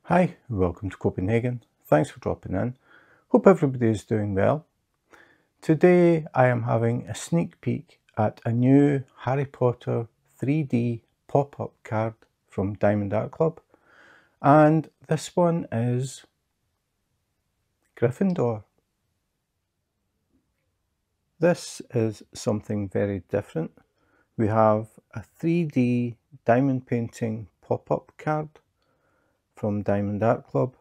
Hi, welcome to Copenhagen. Thanks for dropping in. Hope everybody is doing well. Today I am having a sneak peek at a new Harry Potter 3D pop-up card from Diamond Art Club, and this one is Gryffindor. This is something very different. We have a 3D diamond painting pop-up card from Diamond Art Club.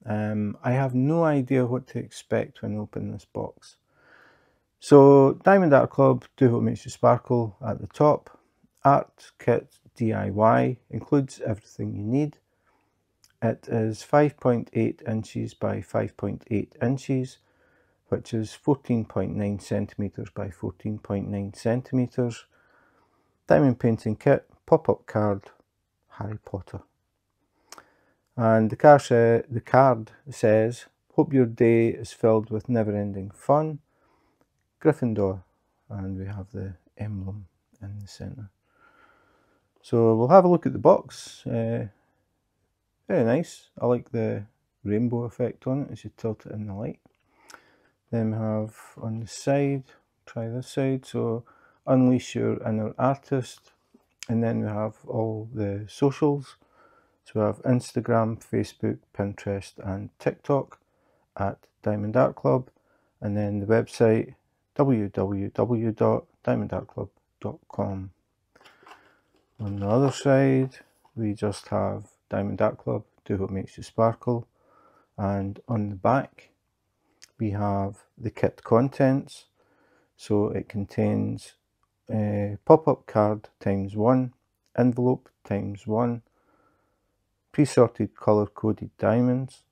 I have no idea what to expect when I open this box. So Diamond Art Club, do what makes you sparkle at the top. Art Kit DIY includes everything you need. It is 5.8 inches by 5.8 inches, which is 14.9 centimeters by 14.9 centimeters. Diamond painting kit, pop-up card, Harry Potter. And the card says, "Hope your day is filled with never-ending fun, Gryffindor," and we have the emblem in the centre. So we'll have a look at the box. Very nice. I like the rainbow effect on it as you tilt it in the light. Then we have on the side, try this side, so unleash your inner artist. And then we have all the socials. So we have Instagram, Facebook, Pinterest and TikTok at Diamond Art Club, and then the website www.diamondartclub.com. On the other side we just have Diamond Art Club, do what makes you sparkle, and on the back we have the kit contents. So it contains a pop-up card ×1, envelope ×1, pre-sorted colour-coded diamonds,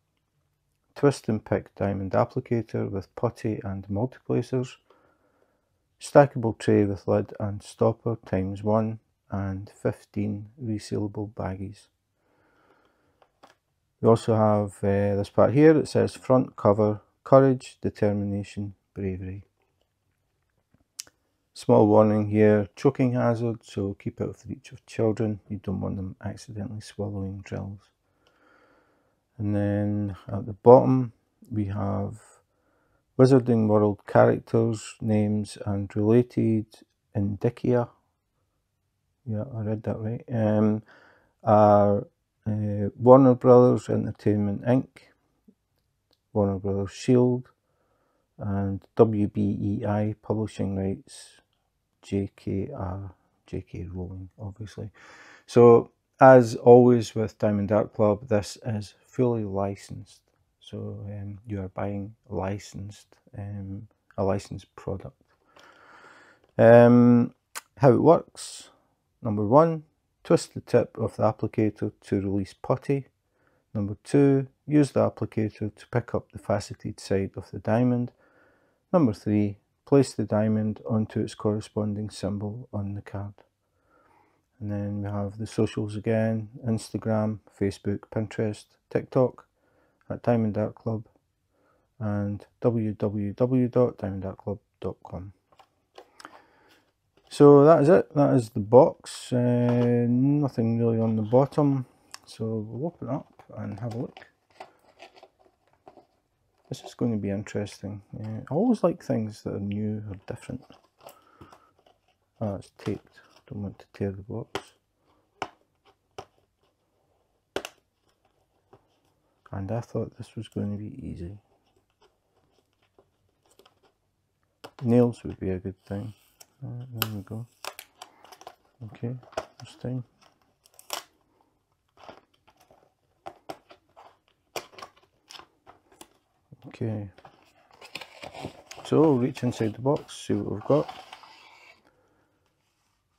twist and pick diamond applicator with putty and multiplacers, stackable tray with lid and stopper ×1, and 15 resealable baggies. We also have this part here that says front cover, courage, determination, bravery. Small warning here, choking hazard, so keep out of reach of children. You don't want them accidentally swallowing drills. And then at the bottom we have Wizarding World characters, names and related indicia. Yeah, I read that right. Are Warner Brothers Entertainment Inc., Warner Brothers Shield, and WBEI Publishing Rights, JKR, JK Rowling, obviously. So as always with Diamond Art Club, this is fully licensed. So you are buying a licensed product. How it works: number 1, twist the tip of the applicator to release putty. Number 2, use the applicator to pick up the faceted side of the diamond. Number 3, place the diamond onto its corresponding symbol on the card. And then we have the socials again: Instagram, Facebook, Pinterest, TikTok at Diamond Art Club, and www.diamondartclub.com. So that is it. That is the box. Nothing really on the bottom. So we'll open it up and have a look. This is going to be interesting. I always like things that are new or different. Oh, it's taped. Don't want to tear the box. And I thought this was going to be easy. Nails would be a good thing. There we go. Okay, this time. Okay, so we'll reach inside the box, see what we've got.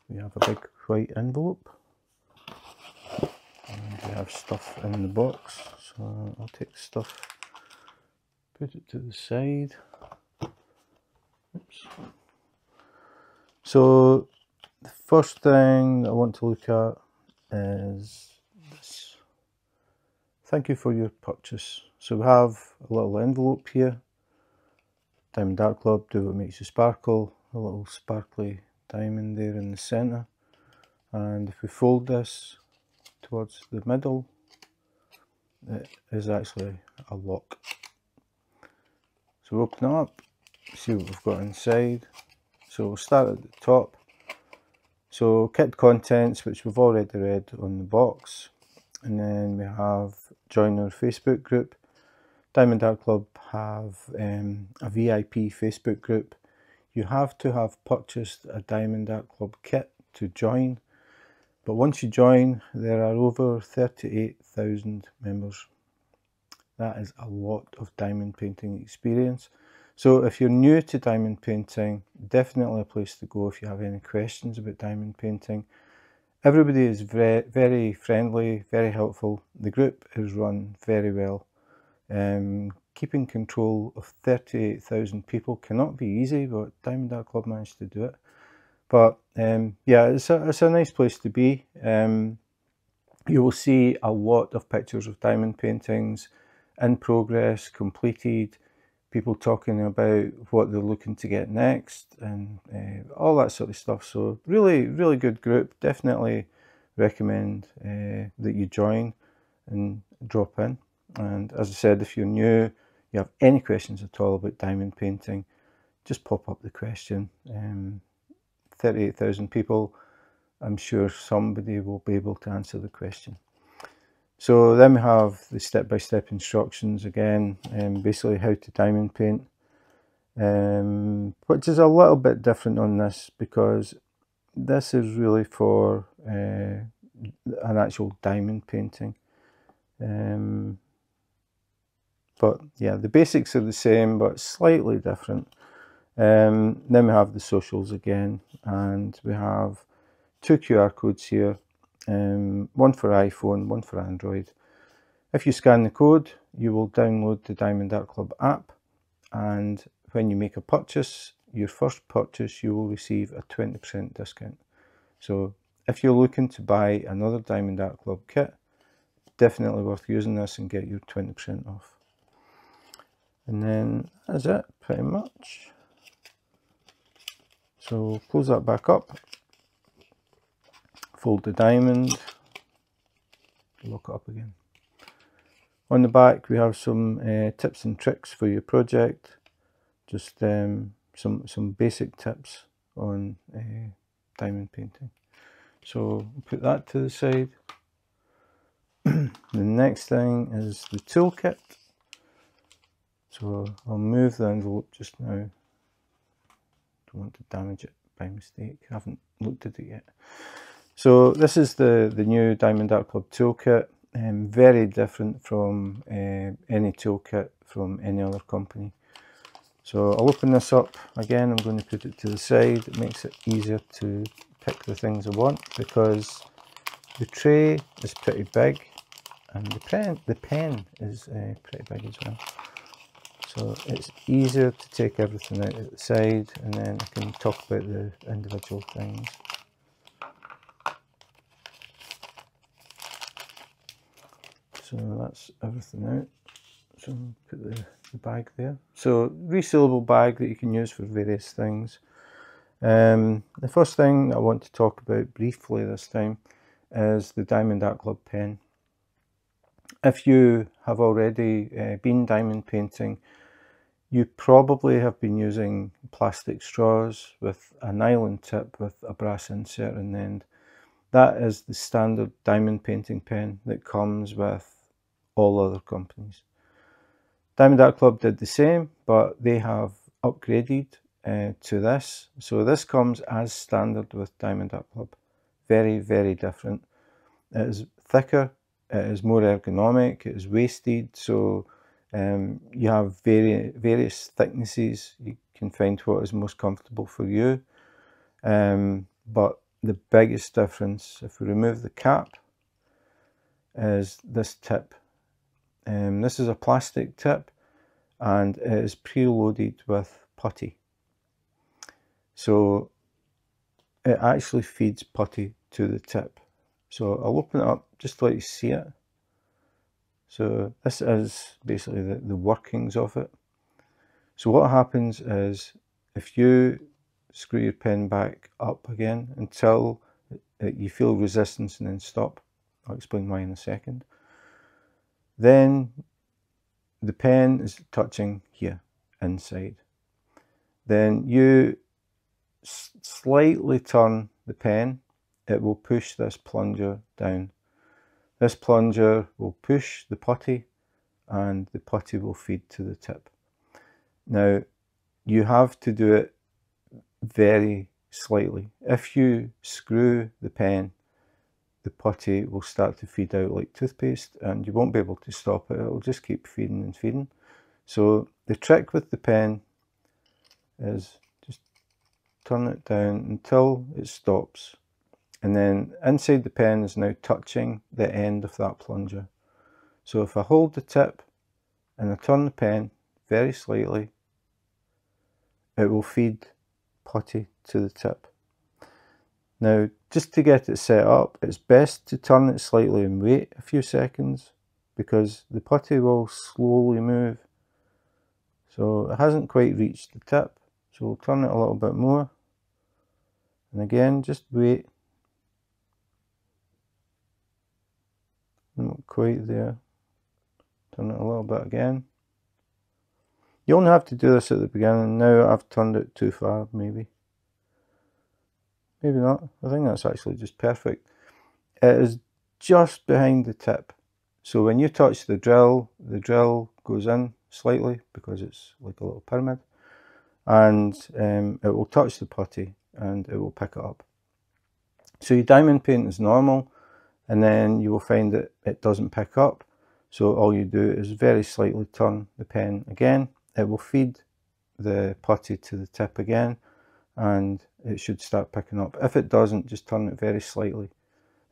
We have a big white envelope, and we have stuff in the box. So I'll take stuff, put it to the side. Oops. So the first thing I want to look at is this. Thank you for your purchase. So we have a little envelope here. Diamond Art Club, do what makes you sparkle. A little sparkly diamond there in the centre. And if we fold this towards the middle, it is actually a lock. So we'll open it up, see what we've got inside. So we'll start at the top. So kit contents, which we've already read on the box. And then we have join our Facebook group. Diamond Art Club have a VIP Facebook group. You have to have purchased a Diamond Art Club kit to join. But once you join, there are over 38,000 members. That is a lot of diamond painting experience. So if you're new to diamond painting, definitely a place to go if you have any questions about diamond painting. Everybody is very, very friendly, very helpful. The group is run very well. Keeping control of 38,000 people cannot be easy, but Diamond Art Club managed to do it. But yeah, it's a nice place to be. You will see a lot of pictures of diamond paintings in progress, completed, people talking about what they're looking to get next, and all that sort of stuff. So really, really good group. Definitely recommend that you join and drop in. And as I said, if you're new, you have any questions at all about diamond painting, just pop up the question. 38,000 people, I'm sure somebody will be able to answer the question. So then we have the step-by-step instructions again, basically how to diamond paint, which is a little bit different on this because this is really for an actual diamond painting. But yeah, the basics are the same, but slightly different. Then we have the socials again, and we have 2 QR codes here, one for iPhone, one for Android. If you scan the code, you will download the Diamond Art Club app, and when you make a purchase, your first purchase, you will receive a 20% discount. So if you're looking to buy another Diamond Art Club kit, definitely worth using this and get your 20% off. And then that's it, pretty much. So close that back up, fold the diamond, lock it up again. On the back we have some tips and tricks for your project, just some basic tips on diamond painting. So put that to the side. The next thing is the toolkit. So I'll move the envelope just now. Don't want to damage it by mistake. I haven't looked at it yet. So this is the new Diamond Art Club toolkit. Very different from any toolkit from any other company. So I'll open this up again. I'm going to put it to the side. It makes it easier to pick the things I want because the tray is pretty big and the pen is pretty big as well. So it's easier to take everything out at the side, and then I can talk about the individual things. So that's everything out. So put the bag there. So resealable bag that you can use for various things. The first thing I want to talk about briefly this time is the Diamond Art Club pen. If you have already been diamond painting, you probably have been using plastic straws with a nylon tip with a brass insert in the end. That is the standard diamond painting pen that comes with all other companies. Diamond Art Club did the same, but they have upgraded to this. So this comes as standard with Diamond Art Club. Very, very different. It is thicker, it is more ergonomic, it is weighted, so you have various thicknesses. You can find what is most comfortable for you. But the biggest difference, if we remove the cap, is this tip. This is a plastic tip and it is preloaded with putty. So it actually feeds putty to the tip. So I'll open it up just to let you see it. So this is basically the workings of it. So what happens is if you screw your pen back up again until you feel resistance and then stop. I'll explain why in a second. Then the pen is touching here inside. Then you slightly turn the pen, it will push this plunger down. This plunger will push the putty and the putty will feed to the tip. Now you have to do it very slightly. If you screw the pen, the putty will start to feed out like toothpaste and you won't be able to stop it. It'll just keep feeding and feeding. So the trick with the pen is just turn it down until it stops. And then inside the pen is now touching the end of that plunger. So if I hold the tip and I turn the pen very slightly, it will feed putty to the tip. Now, just to get it set up, it's best to turn it slightly and wait a few seconds because the putty will slowly move. So it hasn't quite reached the tip, so we'll turn it a little bit more. And again, just wait. Not quite there. Turn it a little bit again. You only have to do this at the beginning. Now I've turned it too far, maybe. Maybe not. I think that's actually just perfect. It is just behind the tip. So when you touch the drill goes in slightly because it's like a little pyramid. And it will touch the putty and it will pick it up. So your diamond paint is normal and then you will find that it doesn't pick up. So all you do is very slightly turn the pen again. It will feed the putty to the tip again and it should start picking up. If it doesn't, just turn it very slightly.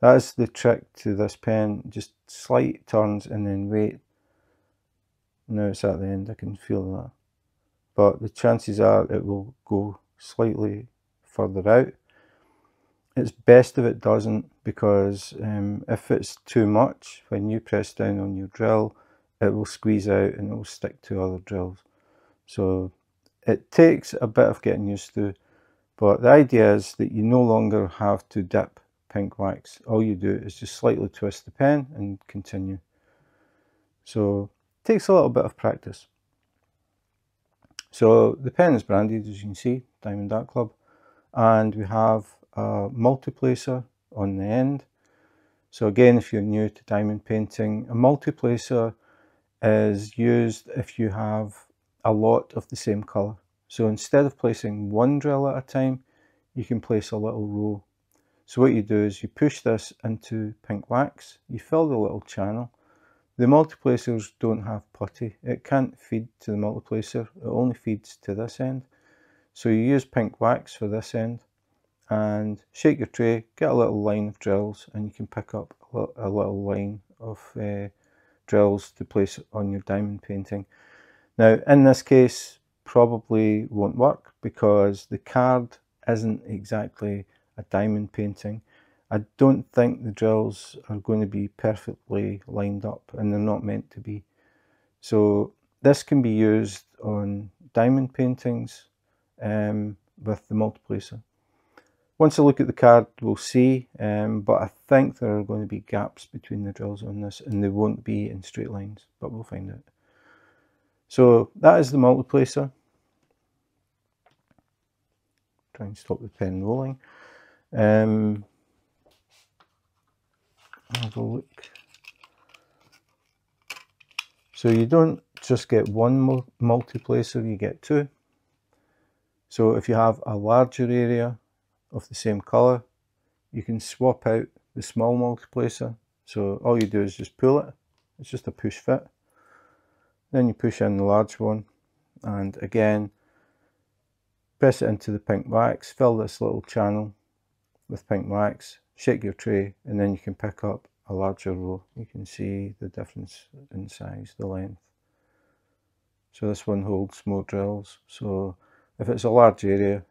That's the trick to this pen, just slight turns and then wait. Now it's at the end, I can feel that. But the chances are it will go slightly further out. It's best if it doesn't because if it's too much, when you press down on your drill, it will squeeze out and it will stick to other drills. So it takes a bit of getting used to, but the idea is that you no longer have to dip pink wax. All you do is just slightly twist the pen and continue. So it takes a little bit of practice. So the pen is branded, as you can see, Diamond Art Club, and we have a multiplacer on the end. So again, if you're new to diamond painting, a multiplacer is used if you have a lot of the same colour. So instead of placing one drill at a time, you can place a little row. So what you do is you push this into pink wax, you fill the little channel. The multiplacers don't have putty. It can't feed to the multiplacer, it only feeds to this end. So you use pink wax for this end and shake your tray, get a little line of drills and you can pick up a little line of drills to place on your diamond painting. Now in this case probably won't work because the card isn't exactly a diamond painting. I don't think the drills are going to be perfectly lined up and they're not meant to be. So this can be used on diamond paintings with the multiplacer. Once I look at the card we'll see, but I think there are going to be gaps between the drills on this and they won't be in straight lines, but we'll find out. So that is the multiplacer. Try and stop the pen rolling. Have a look. So you don't just get one multiplacer, you get two. So if you have a larger area of the same colour, you can swap out the small multiplacer. So all you do is just pull it. It's just a push fit. Then you push in the large one and again press it into the pink wax, fill this little channel with pink wax, shake your tray and then you can pick up a larger row. You can see the difference in size, the length. So this one holds more drills. So if it's a large area,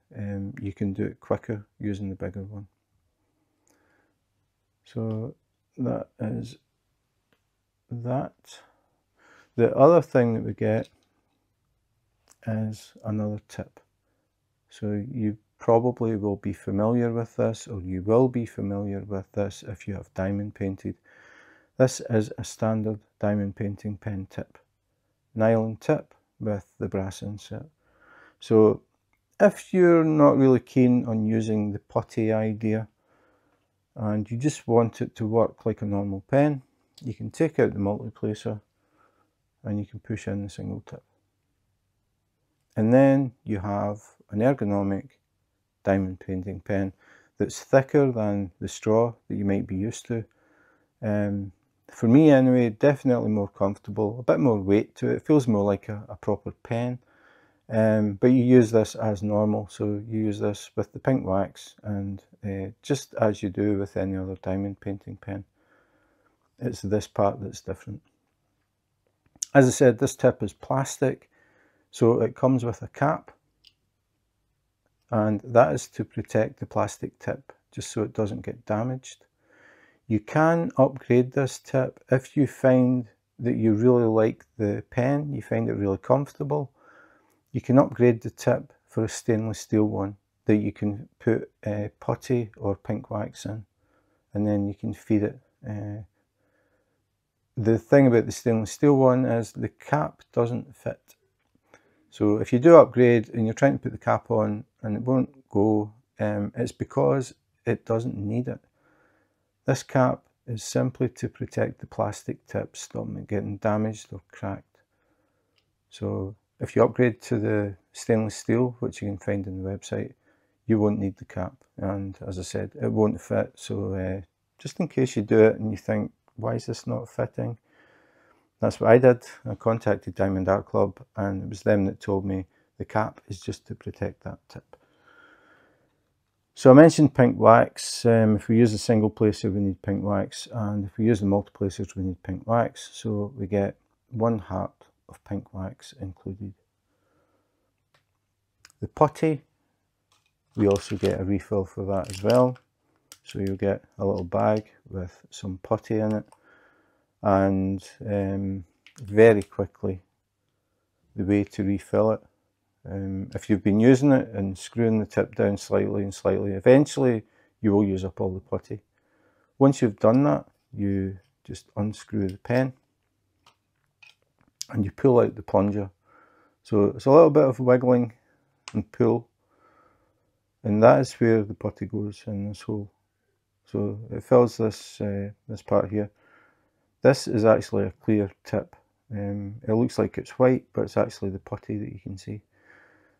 you can do it quicker using the bigger one. So that is that. The other thing that we get is another tip. So you probably will be familiar with this, or you will be familiar with this if you have diamond painted. This is a standard diamond painting pen tip, nylon tip with the brass insert. So if you're not really keen on using the putty idea and you just want it to work like a normal pen, you can take out the multiplacer and you can push in the single tip. And then you have an ergonomic diamond painting pen that's thicker than the straw that you might be used to. For me anyway, definitely more comfortable, a bit more weight to it. It feels more like a proper pen. But you use this as normal, so you use this with the pink wax and just as you do with any other diamond painting pen. It's this part that's different. As I said, this tip is plastic, so it comes with a cap, and that is to protect the plastic tip, just so it doesn't get damaged. You can upgrade this tip if you find that you really like the pen, you find it really comfortable. You can upgrade the tip for a stainless steel one that you can put putty or pink wax in, and then you can feed it. The thing about the stainless steel one is the cap doesn't fit. So if you do upgrade and you're trying to put the cap on and it won't go, it's because it doesn't need it. This cap is simply to protect the plastic tip, stop it getting damaged or cracked. So if you upgrade to the stainless steel, which you can find on the website, you won't need the cap. And as I said, it won't fit. So just in case you do it and you think, why is this not fitting? That's what I did. I contacted Diamond Art Club and it was them that told me the cap is just to protect that tip. So I mentioned pink wax. If we use a single placer, we need pink wax, and if we use the multiplacers, we need pink wax. So we get 1 heart of pink wax included. The putty, we also get a refill for that as well. So you'll get a little bag with some putty in it, and very quickly the way to refill it. If you've been using it and screwing the tip down slightly and slightly, eventually you will use up all the putty. Once you've done that, you just unscrew the pen and you pull out the plunger. So it's a little bit of wiggling and pull, and that is where the putty goes in this hole. So it fills this this part here. This is actually a clear tip. It looks like it's white, but it's actually the putty that you can see.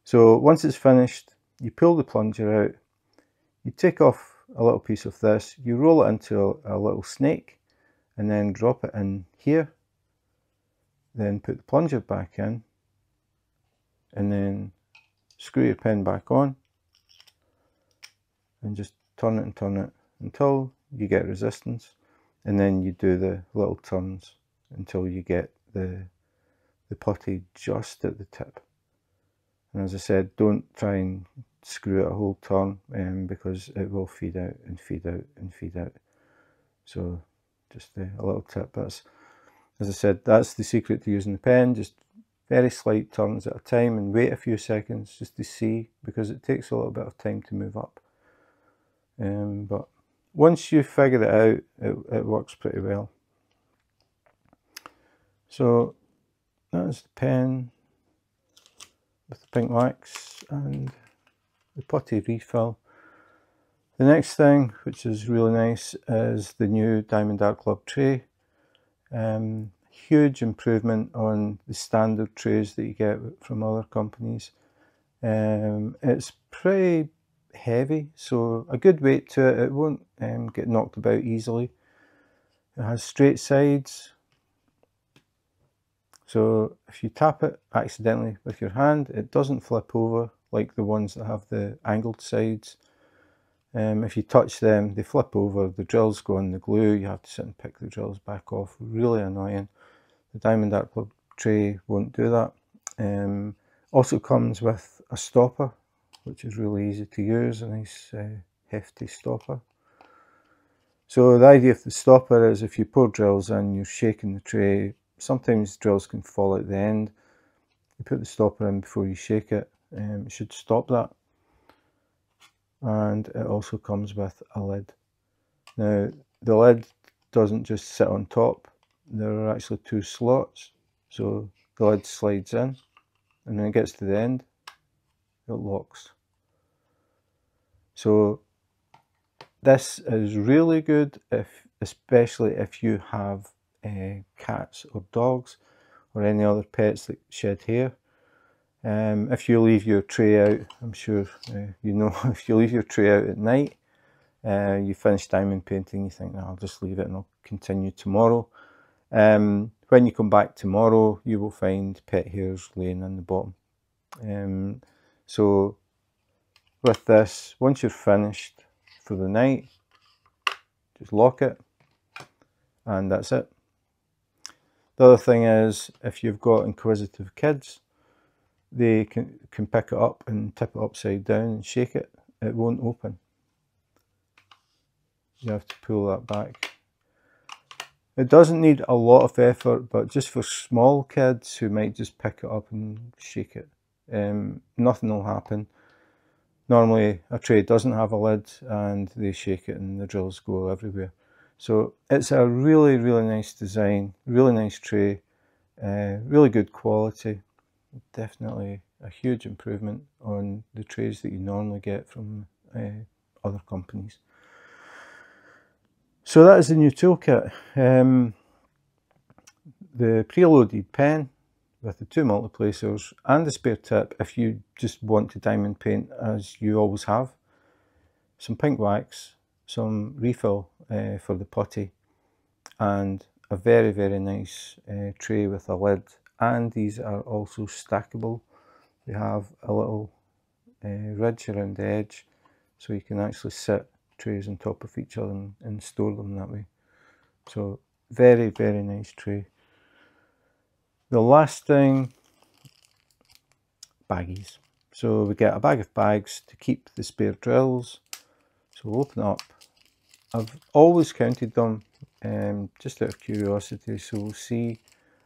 So once it's finished, you pull the plunger out, you take off a little piece of this, you roll it into a little snake, and then drop it in here, then put the plunger back in, and then screw your pen back on, and just turn it until you get resistance, and then you do the little turns until you get the putty just at the tip. And as I said, don't try and screw it a whole turn because it will feed out and feed out and feed out. So just a little tip. That's, as I said, that's the secret to using the pen. Just very slight turns at a time and wait a few seconds just to see, because it takes a little bit of time to move up. But once you figure it out, it works pretty well. So that's the pen with the pink wax and the putty refill. The next thing, which is really nice, is the new Diamond Art Club tray. Huge improvement on the standard trays that you get from other companies. It's pretty heavy, so a good weight to it. It won't get knocked about easily. It has straight sides. So if you tap it accidentally with your hand, it doesn't flip over like the ones that have the angled sides. If you touch them, they flip over, the drills go on the glue, you have to sit and pick the drills back off. Really annoying. The Diamond Art Club tray won't do that. Also comes with a stopper, which is really easy to use, a nice hefty stopper. So the idea of the stopper is if you pour drills in, you're shaking the tray. Sometimes drills can fall at the end. You put the stopper in before you shake it. It should stop that. And it also comes with a lid. Now the lid doesn't just sit on top. There are actually two slots, so the lid slides in, and when it gets to the end, it locks. So this is really good, especially if you have cats or dogs or any other pets that shed hair. If you leave your tray out, I'm sure you know, if you leave your tray out at night, you finish diamond painting, you think, I'll just leave it and I'll continue tomorrow. When you come back tomorrow, you will find pet hairs laying in the bottom. So with this, once you're finished for the night, just lock it, and that's it. The other thing is, if you've got inquisitive kids, they can pick it up and tip it upside down and shake it. It won't open. You have to pull that back. It doesn't need a lot of effort, but just for small kids who might just pick it up and shake it, nothing will happen. Normally a tray doesn't have a lid and they shake it and the drills go everywhere. So it's a really, really nice design, really nice tray, really good quality. Definitely a huge improvement on the trays that you normally get from other companies. So that is the new toolkit. The preloaded pen with the two multiplacers and the spare tip if you just want to diamond paint as you always have. Some pink wax, some refill for the putty, and a very, very nice tray with a lid. And these are also stackable. They have a little ridge around the edge, so you can actually sit trays on top of each other and store them that way. So very, very nice tray. The last thing, baggies. So we get a bag of bags to keep the spare drills. So we'll open up. I've always counted them just out of curiosity, so we'll see.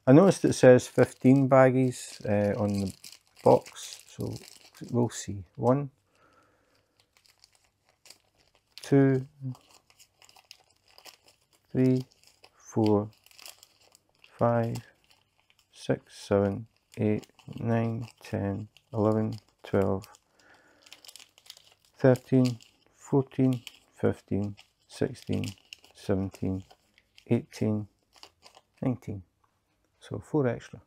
I noticed it says 15 baggies on the box, so we'll see. 1, 2, 3, 4, 5, 6, 7, 8, 9, 10, 11, 12, 13, 14, 15, 16, 17, 18, 19. So 4 extra.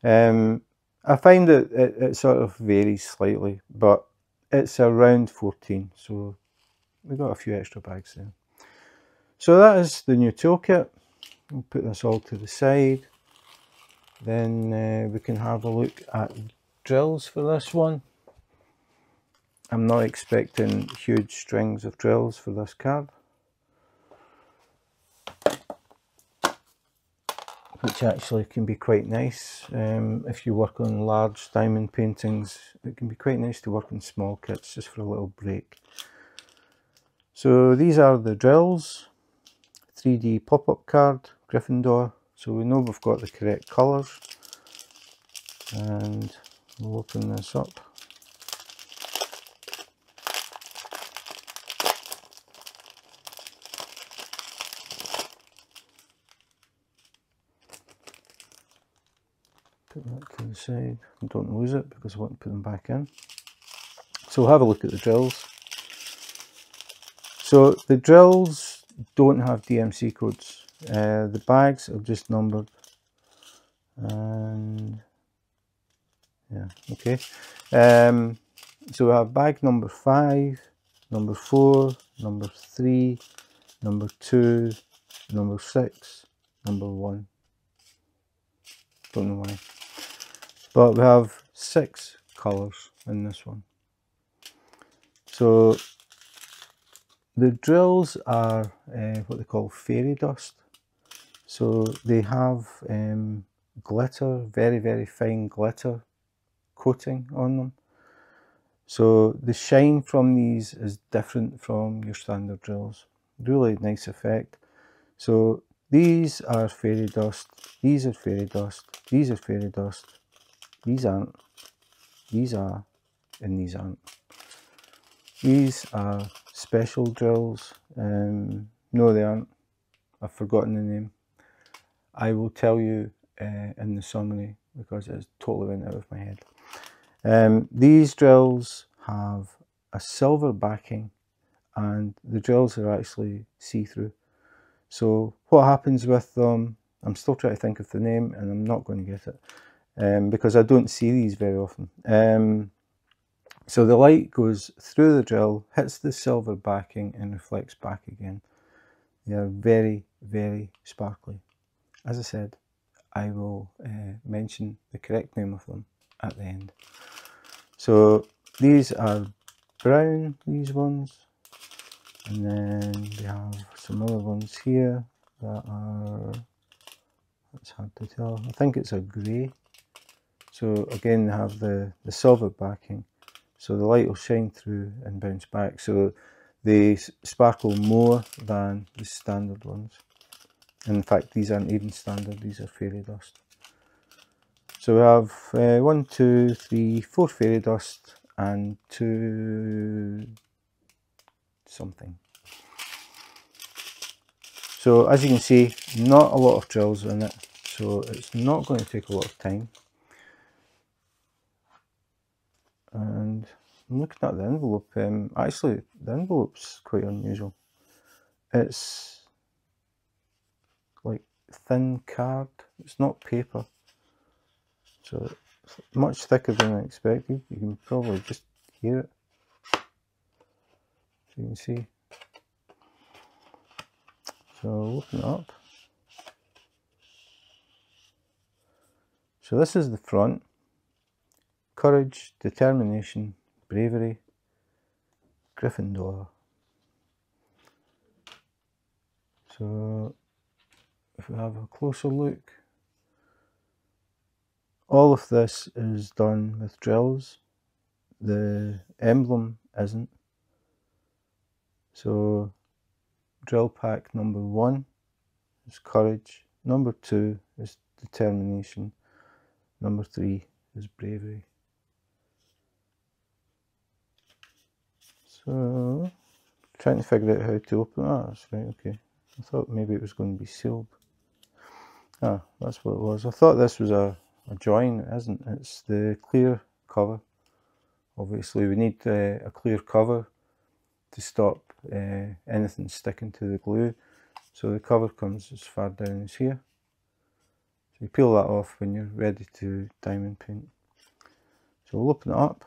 I find that it sort of varies slightly, but it's around 14, so we got a few extra bags there. So that is the new toolkit. We'll put this all to the side. Then we can have a look at drills for this one. I'm not expecting huge strings of drills for this card, which actually can be quite nice. If you work on large diamond paintings, it can be quite nice to work on small kits just for a little break. So these are the drills. 3D pop-up card, Gryffindor. So we know we've got the correct colours. And we'll open this up. Put that to the side. Don't lose it because I want to put them back in. So we'll have a look at the drills. So the drills don't have DMC codes. The bags are just numbered. And yeah, okay. So we have bag number 5, number 4, number 3, number 2, number 6, number 1. Don't know why. But we have 6 colours in this one. So the drills are what they call fairy dust. So they have glitter, very, very fine glitter coating on them. So the shine from these is different from your standard drills. Really nice effect. So these are fairy dust, these are fairy dust, these are fairy dust, these aren't, these are, and these aren't. These are special drills. No, they aren't. I've forgotten the name. I will tell you in the summary because it's totally went out of my head. These drills have a silver backing and the drills are actually see-through. So what happens with them, I'm still trying to think of the name and I'm not going to get it because I don't see these very often. So the light goes through the drill, hits the silver backing and reflects back again. They are very, very sparkly. As I said, I will mention the correct name of them at the end. So these are brown, these ones, and then we have some other ones here that are, it's hard to tell, I think it's a grey. So again they have the silver backing, so the light will shine through and bounce back, so they sparkle more than the standard ones. In fact, these aren't even standard, these are fairy dust. So we have 1, 2, 3, 4 fairy dust and 2 something. So as you can see, not a lot of drills in it, so it's not going to take a lot of time. And I'm looking at the envelope. Actually, the envelope's quite unusual. It's like thin card, it's not paper. So it's much thicker than I expected. You can probably just hear it. So you can see. So I'll open it up. So this is the front. Courage, determination, bravery, Gryffindor. So if we have a closer look, all of this is done with drills. The emblem isn't. So drill pack number 1 is courage, number 2 is determination, number 3 is bravery. So trying to figure out how to open it. That's right, okay. I thought maybe it was going to be sealed. Ah, that's what it was. I thought this was a join. It isn't. It's the clear cover. Obviously we need a clear cover to stop anything sticking to the glue. So the cover comes as far down as here. So you peel that off when you're ready to diamond paint. So we'll open it up.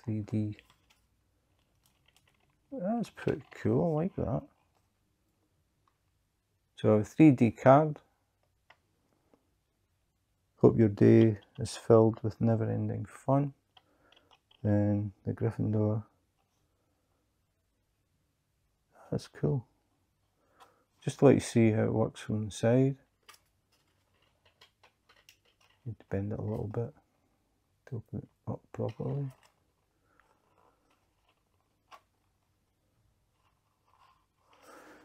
3D. That's pretty cool, I like that. So a 3D card. Hope your day is filled with never-ending fun. Then the Gryffindor. That's cool. Just like to see how it works from the side. Need to bend it a little bit to open it up properly.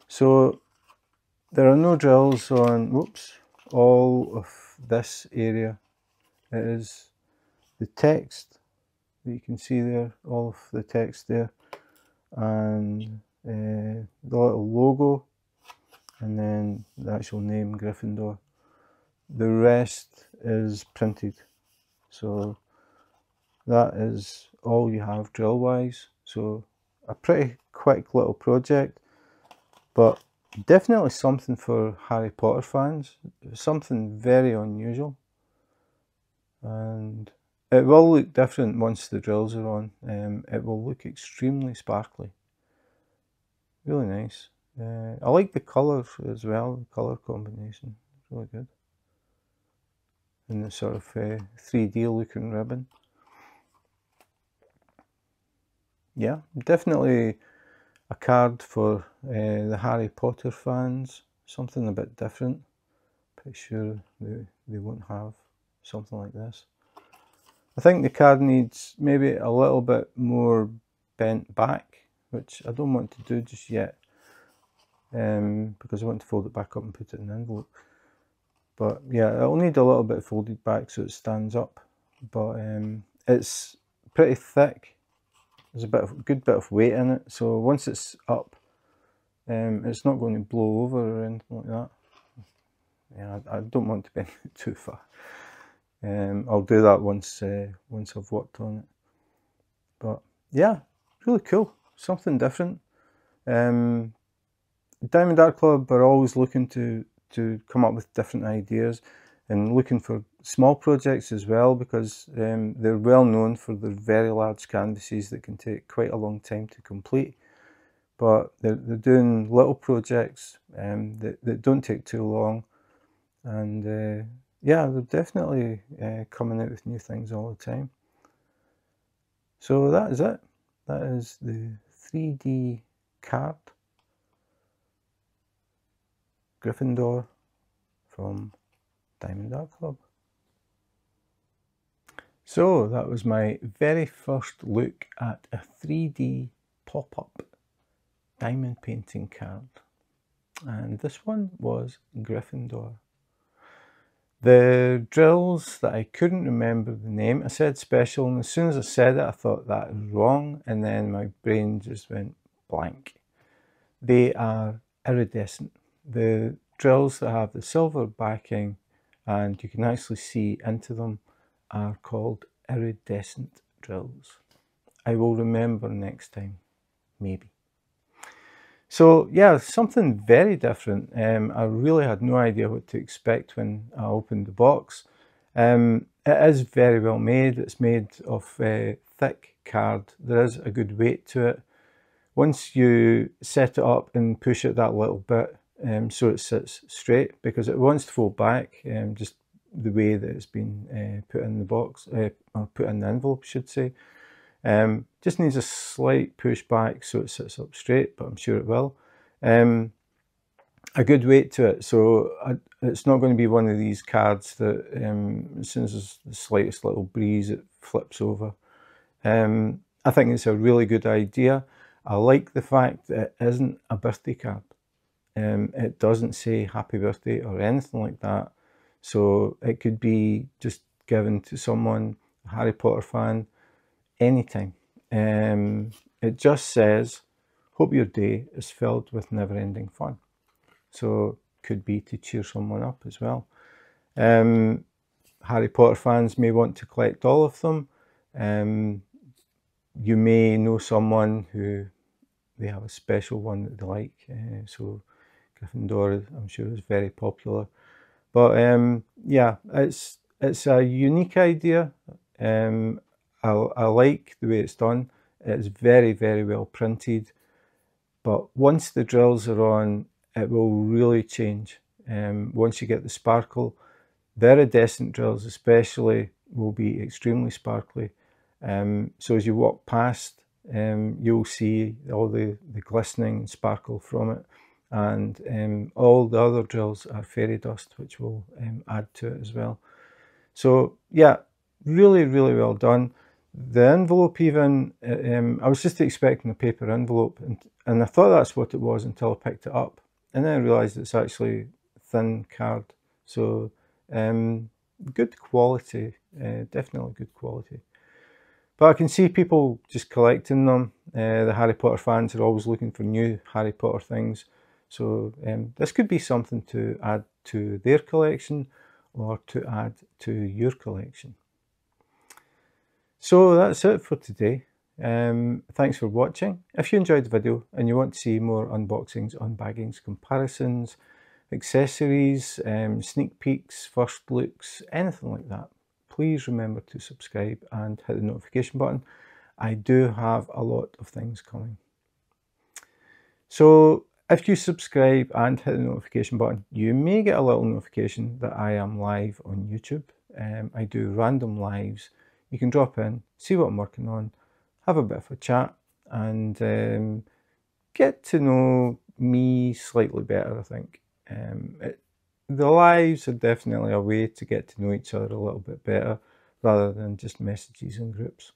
So there are no drills on, whoops, all of this area. It is the text that you can see there, all of the text there, and the little logo, and then the actual name Gryffindor. The rest is printed, so that is all you have drill wise. So a pretty quick little project, but definitely something for Harry Potter fans. Something very unusual, and it will look different once the drills are on. It will look extremely sparkly. Really nice. I like the colour as well, the colour combination. It's really good. And the sort of 3D looking ribbon. Yeah, definitely a card for the Harry Potter fans. Something a bit different. Pretty sure they won't have something like this. I think the card needs maybe a little bit more bent back, which I don't want to do just yet, because I want to fold it back up and put it in the envelope. But yeah, it'll need a little bit folded back so it stands up, but it's pretty thick. There's a good bit of weight in it, so once it's up, It's not going to blow over or anything like that. Yeah, I don't want to bend it too far. I'll do that once I've worked on it. But yeah, really cool, something different. Diamond Art Club are always looking to come up with different ideas and looking for small projects as well, because they're well known for their very large canvases that can take quite a long time to complete. But they're doing little projects that don't take too long, and yeah, they're definitely coming out with new things all the time. So that is it. That is the 3D card Gryffindor from Diamond Art Club. So that was my very first look at a 3D pop-up diamond painting card, and this one was Gryffindor. The drills that I couldn't remember the name, I said special, and as soon as I said it I thought that was wrong, and then my brain just went blank. They are iridescent. The drills that have the silver backing and you can actually see into them are called iridescent drills. I will remember next time, maybe. So yeah, something very different. I really had no idea what to expect when I opened the box. It is very well made. It's made of thick card. There is a good weight to it. Once you set it up and push it that little bit so it sits straight, because it wants to fold back, just the way that it's been put in the box, or put in the envelope, I should say. Just needs a slight push back so it sits up straight, but I'm sure it will. A good weight to it, so it's not going to be one of these cards that as soon as there's the slightest little breeze it flips over. I think it's a really good idea. I like the fact that it isn't a birthday card. It doesn't say happy birthday or anything like that, so it could be just given to someone, a Harry Potter fan, anytime. It just says, hope your day is filled with never-ending fun. So could be to cheer someone up as well. Harry Potter fans may want to collect all of them. You may know someone who they have a special one that they like. So Gryffindor, I'm sure, is very popular. But yeah, it's a unique idea. I like the way it's done. It's very, very well printed. But once the drills are on, it will really change. Once you get the sparkle, the iridescent drills especially will be extremely sparkly. So as you walk past, you'll see all the glistening and sparkle from it. And all the other drills are fairy dust, which will add to it as well. So yeah, really, really well done. The envelope even, I was just expecting a paper envelope, and I thought that's what it was until I picked it up. And then I realised it's actually thin card. So good quality, definitely good quality. But I can see people just collecting them. The Harry Potter fans are always looking for new Harry Potter things. So this could be something to add to their collection or to add to your collection. So that's it for today. Thanks for watching. If you enjoyed the video and you want to see more unboxings, unbaggings, comparisons, accessories, sneak peeks, first looks, anything like that, please remember to subscribe and hit the notification button. I do have a lot of things coming. So if you subscribe and hit the notification button, you may get a little notification that I am live on YouTube. I do random lives. You can drop in, see what I'm working on, have a bit of a chat, and get to know me slightly better, I think. The lives are definitely a way to get to know each other a little bit better, rather than just messages in groups.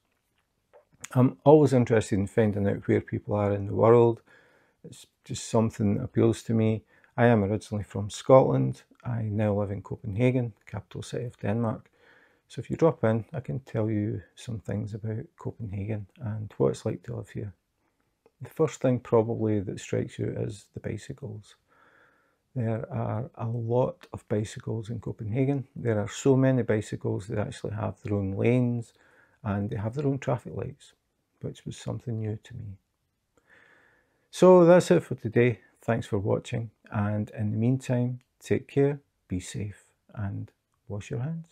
I'm always interested in finding out where people are in the world. It's just something that appeals to me. I am originally from Scotland. I now live in Copenhagen, capital city of Denmark. So if you drop in, I can tell you some things about Copenhagen and what it's like to live here. The first thing probably that strikes you is the bicycles. There are a lot of bicycles in Copenhagen. There are so many bicycles that actually have their own lanes and they have their own traffic lights, which was something new to me. So that's it for today. Thanks for watching, and in the meantime, take care, be safe, and wash your hands.